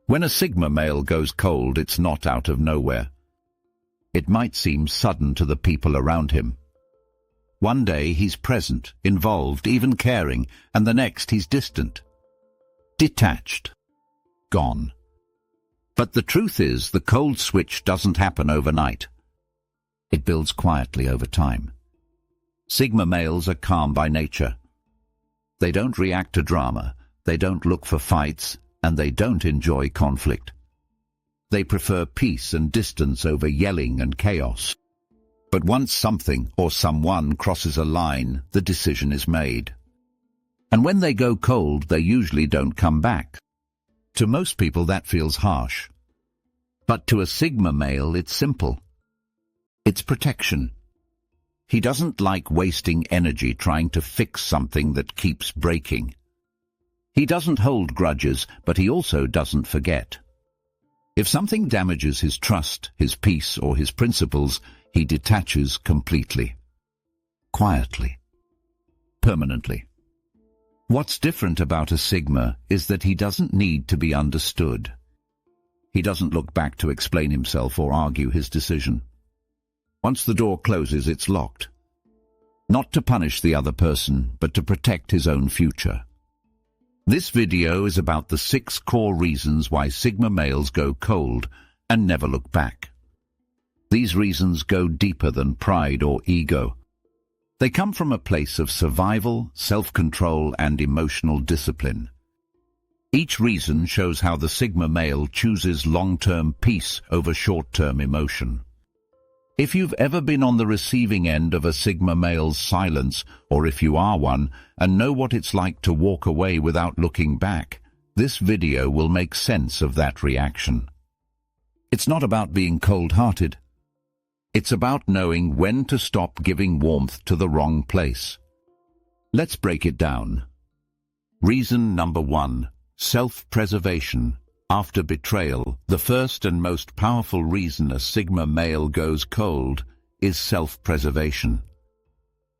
When a Sigma male goes cold, it's not out of nowhere. It might seem sudden to the people around him. One day he's present, involved, even caring, and the next he's distant, detached, gone. But the truth is, the cold switch doesn't happen overnight. It builds quietly over time. Sigma males are calm by nature. They don't react to drama, they don't look for fights, and they don't enjoy conflict. They prefer peace and distance over yelling and chaos. But once something or someone crosses a line, the decision is made. And when they go cold, they usually don't come back. To most people that feels harsh. But to a Sigma male, it's simple. It's protection. He doesn't like wasting energy trying to fix something that keeps breaking. He doesn't hold grudges, but he also doesn't forget. If something damages his trust, his peace, or his principles, he detaches completely. Quietly. Permanently. What's different about a Sigma is that he doesn't need to be understood. He doesn't look back to explain himself or argue his decision. Once the door closes, it's locked. Not to punish the other person, but to protect his own future. This video is about the 6 core reasons why Sigma males go cold and never look back. These reasons go deeper than pride or ego. They come from a place of survival, self-control, and emotional discipline. Each reason shows how the Sigma male chooses long-term peace over short-term emotion. If you've ever been on the receiving end of a Sigma male's silence, or if you are one and know what it's like to walk away without looking back, this video will make sense of that reaction. It's not about being cold-hearted. It's about knowing when to stop giving warmth to the wrong place. Let's break it down. Reason number 1, self-preservation. After betrayal, the first and most powerful reason a Sigma male goes cold is self-preservation.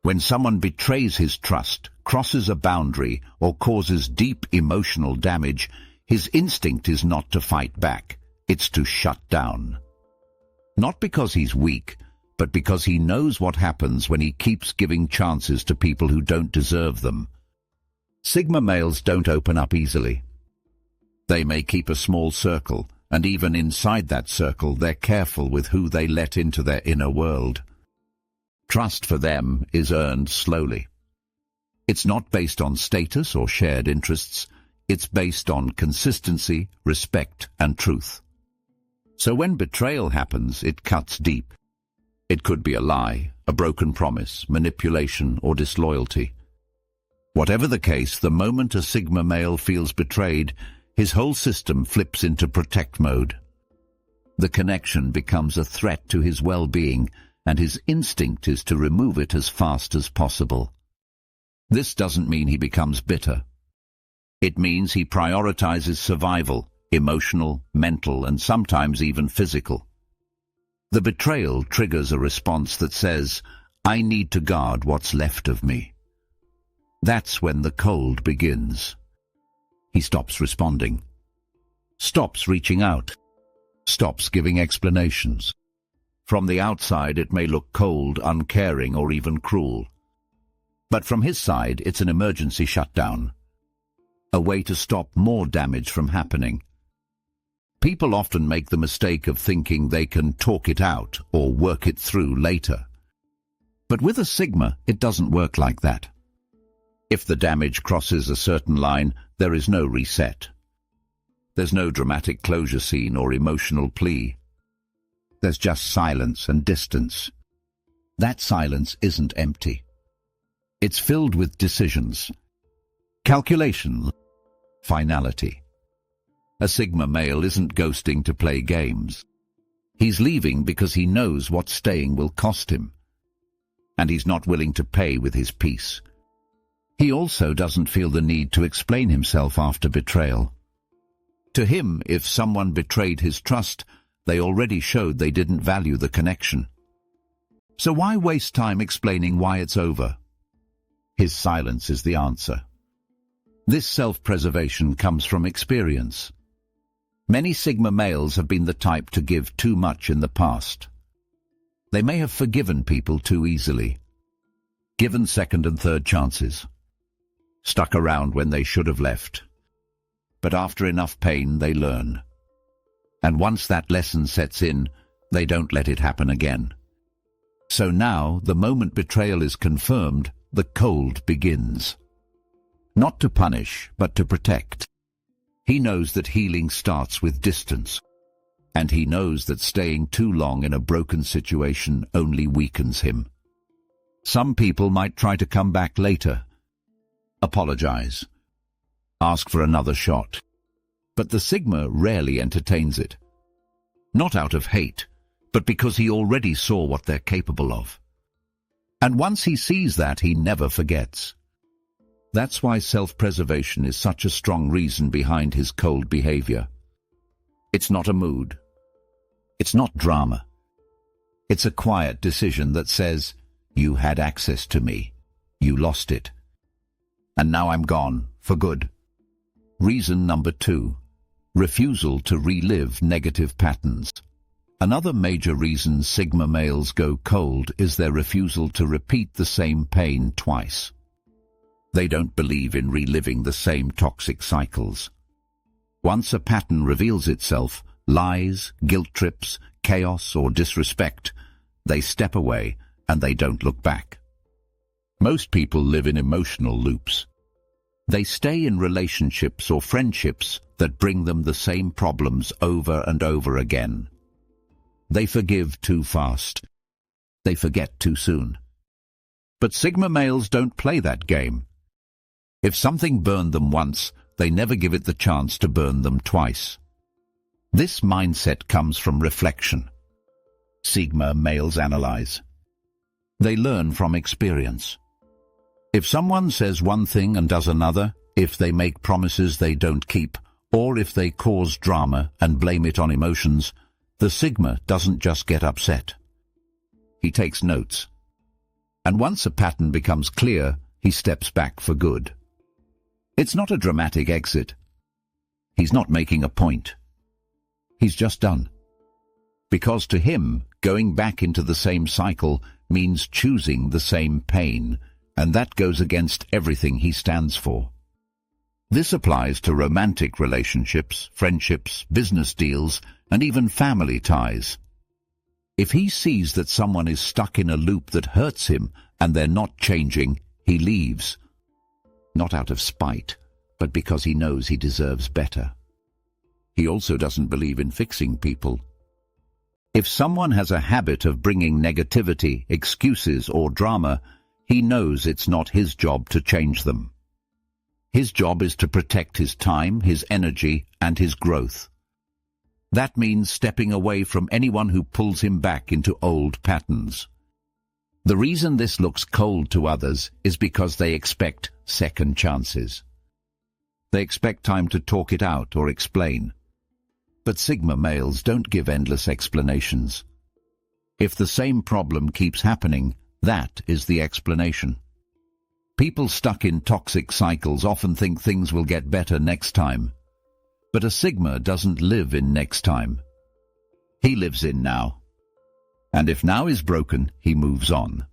When someone betrays his trust, crosses a boundary, or causes deep emotional damage, his instinct is not to fight back, it's to shut down. Not because he's weak, but because he knows what happens when he keeps giving chances to people who don't deserve them. Sigma males don't open up easily. They may keep a small circle, and even inside that circle they're careful with who they let into their inner world. Trust for them is earned slowly. It's not based on status or shared interests. It's based on consistency, respect, and truth. So when betrayal happens, it cuts deep. It could be a lie, a broken promise, manipulation, or disloyalty. Whatever the case, the moment a Sigma male feels betrayed, his whole system flips into protect mode. The connection becomes a threat to his well-being, and his instinct is to remove it as fast as possible. This doesn't mean he becomes bitter. It means he prioritizes survival, emotional, mental, and sometimes even physical. The betrayal triggers a response that says, "I need to guard what's left of me." That's when the cold begins. He stops responding, stops reaching out, stops giving explanations. From the outside, it may look cold, uncaring, or even cruel. But from his side, it's an emergency shutdown, a way to stop more damage from happening. People often make the mistake of thinking they can talk it out or work it through later. But with a Sigma, it doesn't work like that. If the damage crosses a certain line, there is no reset. There's no dramatic closure scene or emotional plea. There's just silence and distance. That silence isn't empty. It's filled with decisions, calculation, finality. A Sigma male isn't ghosting to play games. He's leaving because he knows what staying will cost him. And he's not willing to pay with his peace. He also doesn't feel the need to explain himself after betrayal. To him, if someone betrayed his trust, they already showed they didn't value the connection. So why waste time explaining why it's over? His silence is the answer. This self-preservation comes from experience. Many Sigma males have been the type to give too much in the past. They may have forgiven people too easily, given second and third chances, stuck around when they should have left. But after enough pain, they learn. And once that lesson sets in, they don't let it happen again. So now, the moment betrayal is confirmed, the cold begins. Not to punish, but to protect. He knows that healing starts with distance. And he knows that staying too long in a broken situation only weakens him. Some people might try to come back later, apologize, ask for another shot. But the Sigma rarely entertains it. Not out of hate, but because he already saw what they're capable of. And once he sees that, he never forgets. That's why self-preservation is such a strong reason behind his cold behavior. It's not a mood. It's not drama. It's a quiet decision that says, you had access to me. You lost it. And now I'm gone, for good. Reason number 2. Refusal to relive negative patterns. Another major reason Sigma males go cold is their refusal to repeat the same pain twice. They don't believe in reliving the same toxic cycles. Once a pattern reveals itself, lies, guilt trips, chaos, or disrespect, they step away and they don't look back. Most people live in emotional loops. They stay in relationships or friendships that bring them the same problems over and over again. They forgive too fast. They forget too soon. But Sigma males don't play that game. If something burned them once, they never give it the chance to burn them twice. This mindset comes from reflection. Sigma males analyze. They learn from experience. If someone says one thing and does another, if they make promises they don't keep, or if they cause drama and blame it on emotions, the Sigma doesn't just get upset. He takes notes. And once a pattern becomes clear, he steps back for good. It's not a dramatic exit. He's not making a point. He's just done. Because to him, going back into the same cycle means choosing the same pain, and that goes against everything he stands for. This applies to romantic relationships, friendships, business deals, and even family ties. If he sees that someone is stuck in a loop that hurts him and they're not changing, he leaves. Not out of spite, but because he knows he deserves better. He also doesn't believe in fixing people. If someone has a habit of bringing negativity, excuses, or drama, he knows it's not his job to change them. His job is to protect his time, his energy, and his growth. That means stepping away from anyone who pulls him back into old patterns. The reason this looks cold to others is because they expect second chances. They expect time to talk it out or explain. But Sigma males don't give endless explanations. If the same problem keeps happening, that is the explanation. People stuck in toxic cycles often think things will get better next time. But a Sigma doesn't live in next time. He lives in now. And if now is broken, he moves on.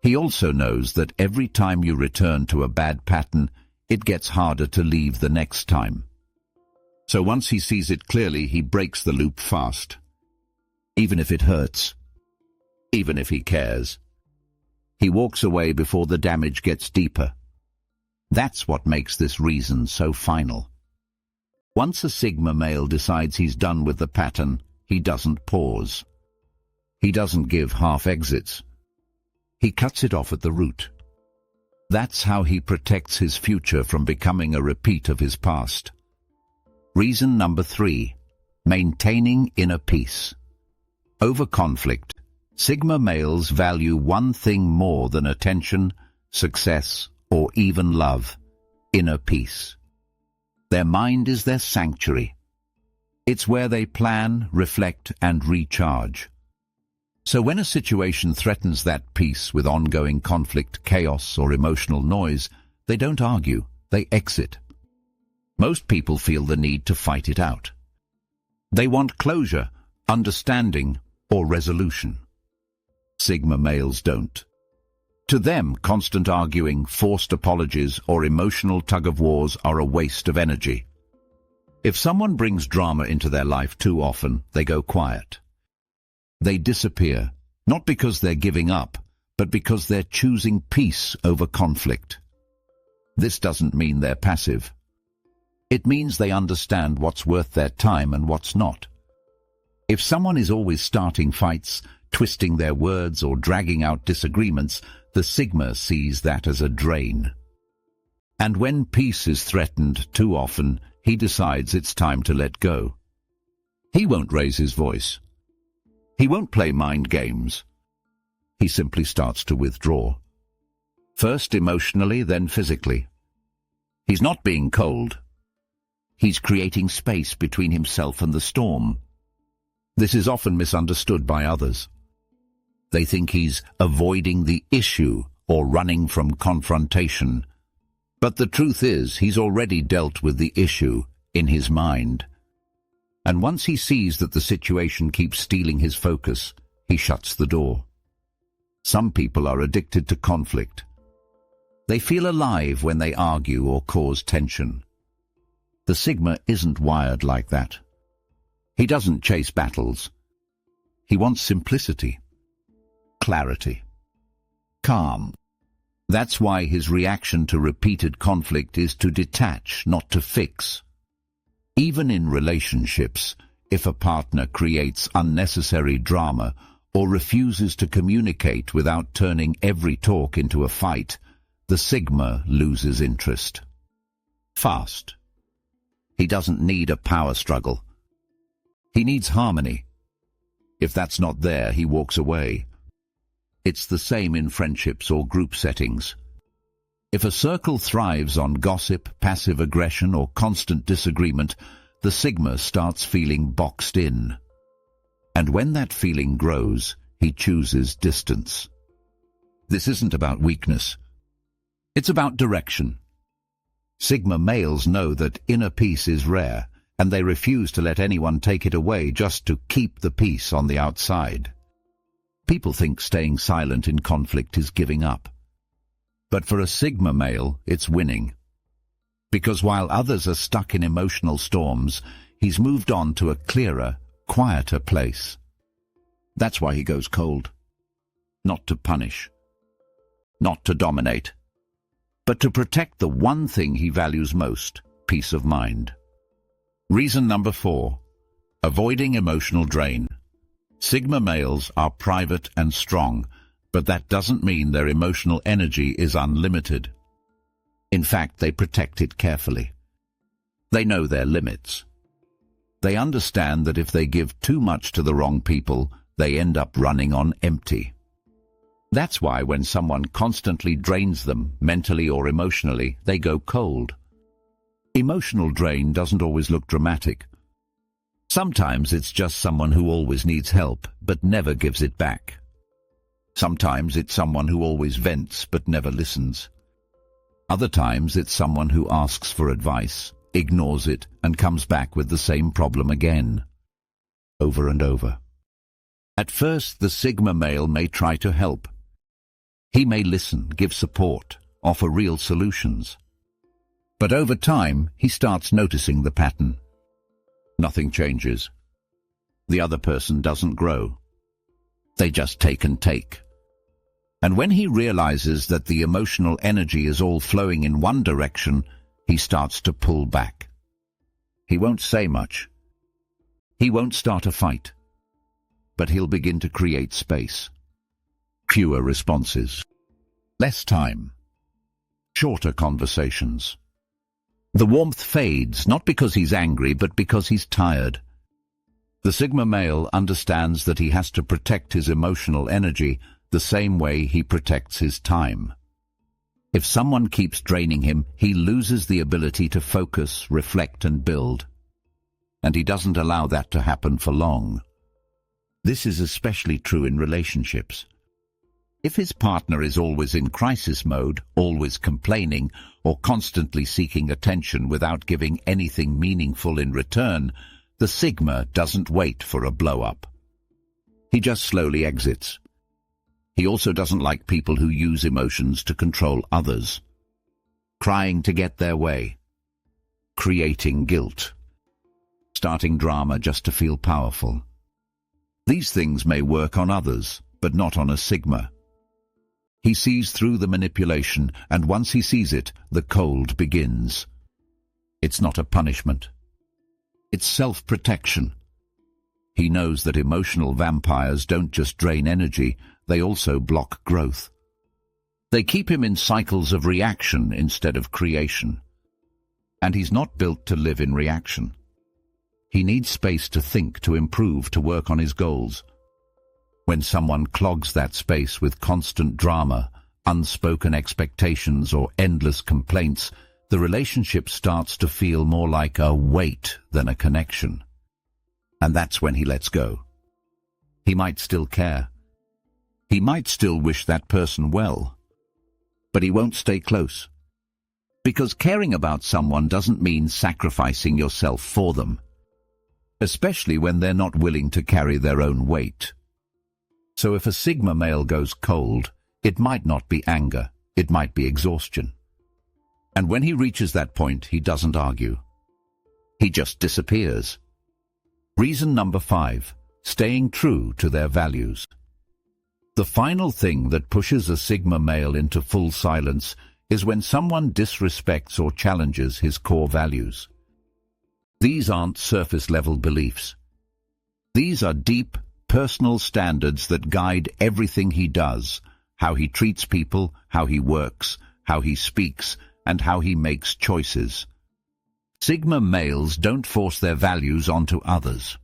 He also knows that every time you return to a bad pattern, it gets harder to leave the next time. So once he sees it clearly, he breaks the loop fast. Even if it hurts. Even if he cares. He walks away before the damage gets deeper. That's what makes this reason so final. Once a Sigma male decides he's done with the pattern, he doesn't pause. He doesn't give half exits. He cuts it off at the root. That's how he protects his future from becoming a repeat of his past. Reason number 3, maintaining inner peace. Over conflict, Sigma males value one thing more than attention, success, or even love: inner peace. Their mind is their sanctuary. It's where they plan, reflect, and recharge. So when a situation threatens that peace with ongoing conflict, chaos, or emotional noise, they don't argue, they exit. Most people feel the need to fight it out. They want closure, understanding, or resolution. Sigma males don't. To them, constant arguing, forced apologies, or emotional tug-of-wars are a waste of energy. If someone brings drama into their life too often, they go quiet. They disappear, not because they're giving up, but because they're choosing peace over conflict. This doesn't mean they're passive. It means they understand what's worth their time and what's not. If someone is always starting fights, twisting their words, or dragging out disagreements, the Sigma sees that as a drain. And when peace is threatened too often, he decides it's time to let go. He won't raise his voice. He won't play mind games. He simply starts to withdraw. First emotionally, then physically. He's not being cold. He's creating space between himself and the storm. This is often misunderstood by others. They think he's avoiding the issue or running from confrontation. But the truth is, he's already dealt with the issue in his mind. And once he sees that the situation keeps stealing his focus, he shuts the door. Some people are addicted to conflict. They feel alive when they argue or cause tension. The Sigma isn't wired like that. He doesn't chase battles. He wants simplicity, clarity, calm. That's why his reaction to repeated conflict is to detach, not to fix. Even in relationships, if a partner creates unnecessary drama or refuses to communicate without turning every talk into a fight, the Sigma loses interest. Fast. He doesn't need a power struggle. He needs harmony. If that's not there, he walks away. It's the same in friendships or group settings. If a circle thrives on gossip, passive aggression, or constant disagreement, the Sigma starts feeling boxed in. And when that feeling grows, he chooses distance. This isn't about weakness. It's about direction. Sigma males know that inner peace is rare, and they refuse to let anyone take it away just to keep the peace on the outside. People think staying silent in conflict is giving up. But for a Sigma male, it's winning. Because while others are stuck in emotional storms, he's moved on to a clearer, quieter place. That's why he goes cold. Not to punish. Not to dominate. But to protect the one thing he values most, peace of mind. Reason number 4. Avoiding emotional drain. Sigma males are private and strong, but that doesn't mean their emotional energy is unlimited. In fact, they protect it carefully. They know their limits. They understand that if they give too much to the wrong people, they end up running on empty. That's why when someone constantly drains them, mentally or emotionally, they go cold. Emotional drain doesn't always look dramatic. Sometimes it's just someone who always needs help, but never gives it back. Sometimes it's someone who always vents, but never listens. Other times it's someone who asks for advice, ignores it, and comes back with the same problem again. Over and over. At first, the Sigma male may try to help. He may listen, give support, offer real solutions. But over time, he starts noticing the pattern. Nothing changes. The other person doesn't grow. They just take and take. And when he realizes that the emotional energy is all flowing in one direction, he starts to pull back. He won't say much. He won't start a fight. But he'll begin to create space. Fewer responses. Less time. Shorter conversations. The warmth fades, not because he's angry, but because he's tired. The Sigma male understands that he has to protect his emotional energy the same way he protects his time. If someone keeps draining him, he loses the ability to focus, reflect, and build. And he doesn't allow that to happen for long. This is especially true in relationships. If his partner is always in crisis mode, always complaining, or constantly seeking attention without giving anything meaningful in return, The Sigma doesn't wait for a blow-up. He just slowly exits. He also doesn't like people who use emotions to control others. Crying to get their way. Creating guilt. Starting drama just to feel powerful. These things may work on others, but not on a Sigma. He sees through the manipulation, and once he sees it, the cold begins. It's not a punishment. It's self-protection. He knows that emotional vampires don't just drain energy, they also block growth. They keep him in cycles of reaction instead of creation. And he's not built to live in reaction. He needs space to think, to improve, to work on his goals. When someone clogs that space with constant drama, unspoken expectations, or endless complaints, the relationship starts to feel more like a weight than a connection. And that's when he lets go. He might still care. He might still wish that person well. But he won't stay close. Because caring about someone doesn't mean sacrificing yourself for them. Especially when they're not willing to carry their own weight. So if a Sigma male goes cold, it might not be anger, it might be exhaustion. And when he reaches that point, he doesn't argue. He just disappears. Reason number 5, staying true to their values. The final thing that pushes a Sigma male into full silence is when someone disrespects or challenges his core values. These aren't surface-level beliefs. These are deep, personal standards that guide everything he does, how he treats people, how he works, how he speaks, and how he makes choices. Sigma males don't force their values onto others.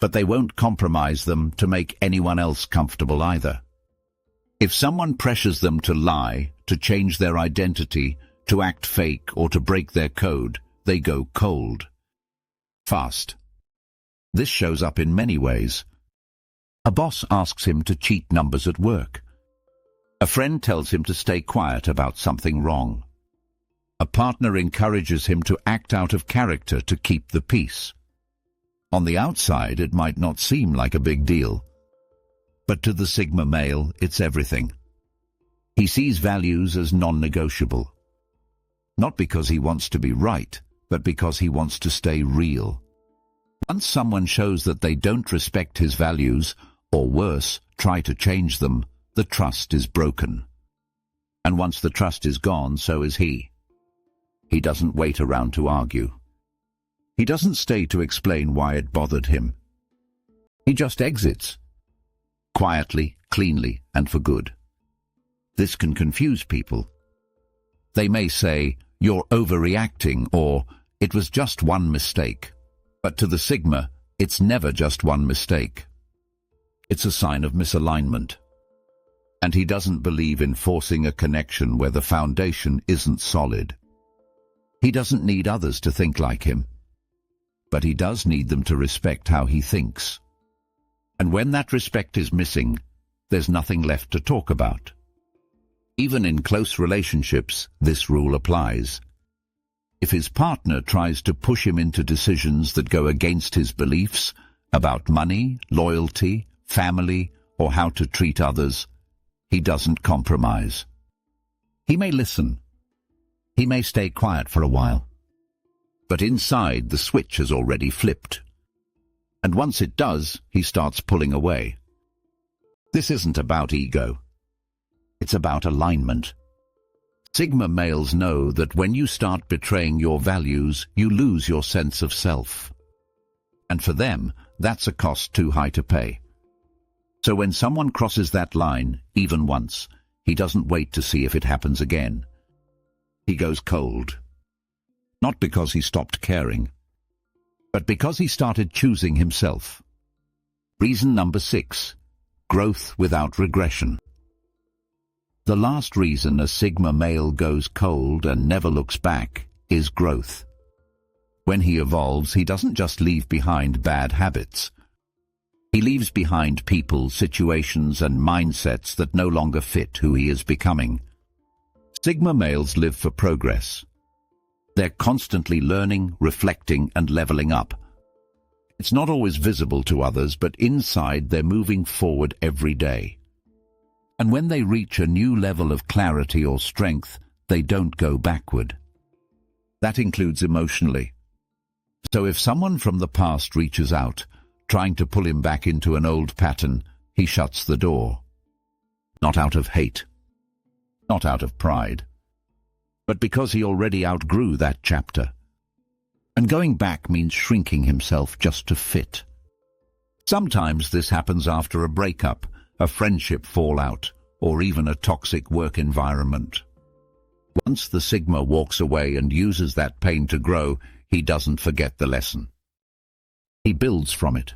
But they won't compromise them to make anyone else comfortable either. If someone pressures them to lie, to change their identity, to act fake, or to break their code, they go cold. Fast. This shows up in many ways. A boss asks him to cheat numbers at work. A friend tells him to stay quiet about something wrong. A partner encourages him to act out of character to keep the peace. On the outside, it might not seem like a big deal. But to the Sigma male, it's everything. He sees values as non-negotiable. Not because he wants to be right, but because he wants to stay real. Once someone shows that they don't respect his values, or worse, try to change them, the trust is broken. And once the trust is gone, so is he. He doesn't wait around to argue. He doesn't stay to explain why it bothered him. He just exits. Quietly, cleanly, and for good. This can confuse people. They may say, "You're overreacting," or "It was just one mistake." But to the Sigma, it's never just one mistake. It's a sign of misalignment. And he doesn't believe in forcing a connection where the foundation isn't solid. He doesn't need others to think like him. But he does need them to respect how he thinks. And when that respect is missing, there's nothing left to talk about. Even in close relationships, this rule applies. If his partner tries to push him into decisions that go against his beliefs about money, loyalty, family, or how to treat others, he doesn't compromise. He may listen. He may stay quiet for a while. But inside, the switch has already flipped. And once it does, he starts pulling away. This isn't about ego. It's about alignment. Sigma males know that when you start betraying your values, you lose your sense of self. And for them, that's a cost too high to pay. So when someone crosses that line, even once, he doesn't wait to see if it happens again. He goes cold. Not because he stopped caring, but because he started choosing himself. Reason number 6, growth without regression. The last reason a Sigma male goes cold and never looks back is growth. When he evolves, he doesn't just leave behind bad habits. He leaves behind people, situations, and mindsets that no longer fit who he is becoming. Sigma males live for progress. They're constantly learning, reflecting, and leveling up. It's not always visible to others, but inside they're moving forward every day. And when they reach a new level of clarity or strength, they don't go backward. That includes emotionally. So if someone from the past reaches out, trying to pull him back into an old pattern, he shuts the door. Not out of hate, not out of pride, but because he already outgrew that chapter. And going back means shrinking himself just to fit. Sometimes this happens after a breakup, a friendship fallout, or even a toxic work environment. Once the Sigma walks away and uses that pain to grow, he doesn't forget the lesson. He builds from it.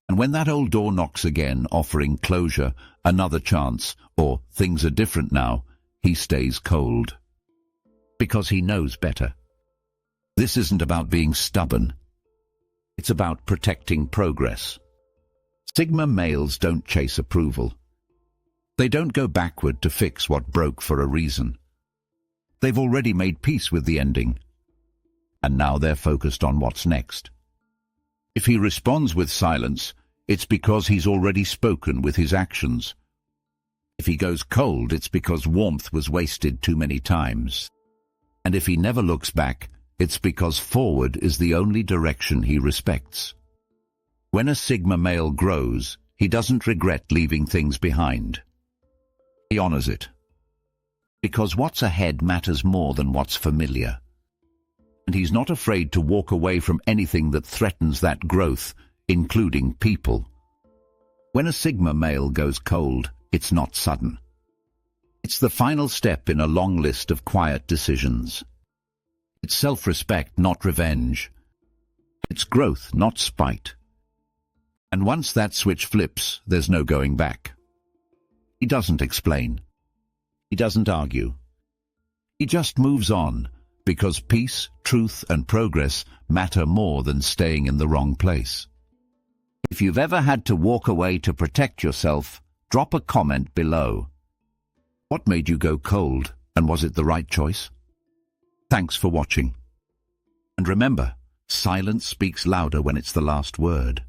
And when that old door knocks again, offering closure, another chance, or things are different now, he stays cold. Because he knows better. This isn't about being stubborn. It's about protecting progress. Sigma males don't chase approval. They don't go backward to fix what broke for a reason. They've already made peace with the ending. And now they're focused on what's next. If he responds with silence, it's because he's already spoken with his actions. If he goes cold, it's because warmth was wasted too many times. And if he never looks back, it's because forward is the only direction he respects. When a Sigma male grows, he doesn't regret leaving things behind. He honors it. Because what's ahead matters more than what's familiar. And he's not afraid to walk away from anything that threatens that growth, including people. When a Sigma male goes cold, it's not sudden. It's the final step in a long list of quiet decisions. It's self-respect, not revenge. It's growth, not spite. And once that switch flips, there's no going back. He doesn't explain. He doesn't argue. He just moves on, because peace, truth, and progress matter more than staying in the wrong place. If you've ever had to walk away to protect yourself, drop a comment below. What made you go cold, and was it the right choice? Thanks for watching. And remember, silence speaks louder when it's the last word.